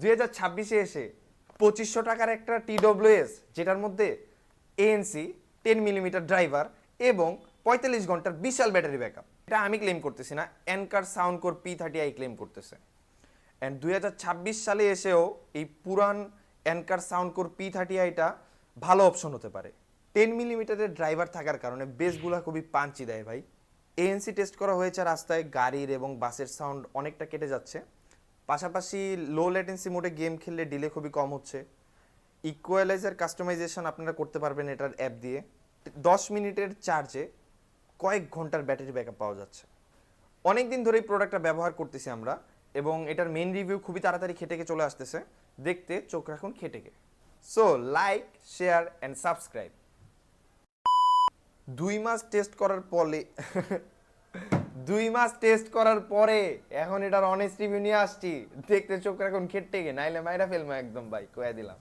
2026-এ এসে 2500 টাকার একটা TWS, যেটার মধ্যে ANC 10 মিলিমিটার ড্রাইভার এবং 45 ঘন্টার বিশাল ব্যাটারি ব্যাকআপ। এটা আমি ক্লেম করতেছি না, এনকার সাউন্ড কোর P30i ক্লেম করতেছে। অ্যান্ড 2026 সালে এসেও এই পুরান এনকার সাউন্ড কোর P30iটা ভালো অপশন হতে পারে। 10 মিলিমিটারের ড্রাইভার থাকার কারণে বেসগুলো খুবই পাঞ্চি দেয় ভাই। ANC টেস্ট করা হয়েছে রাস্তায়, গাড়ির এবং বাসের সাউন্ড অনেকটা কেটে যাচ্ছে। পাশাপাশি লো ল্যাটেন্সি মোডে গেম খেললে ডিলে খুবই কম হচ্ছে। ইকুয়ালাইজার কাস্টমাইজেশন আপনারা করতে পারবেন এটার অ্যাপ দিয়ে। 10 মিনিটের চার্জে কয়েক ঘন্টার ব্যাটারি ব্যাকআপ পাওয়া যাচ্ছে। অনেক দিন ধরেই প্রোডাক্টটা ব্যবহার করতেছি আমরা, এবং এটার মেইন রিভিউ খুবই তাড়াতাড়ি খেটেকে চলে আসতেছে। দেখতে চোখ রাখুন খেটেকে। So like, share and subscribe. 2 মাস টেস্ট করার পরে 2 মাস টেস্ট করার পরে এখন এটার অনেস্ট রিভিউ নিয়ে আসছি। দেখতে চোখ রাখুন খেটেকে, নাইলে মাইরা ফেলবো একদম ভাই, কয়ে দিলাম।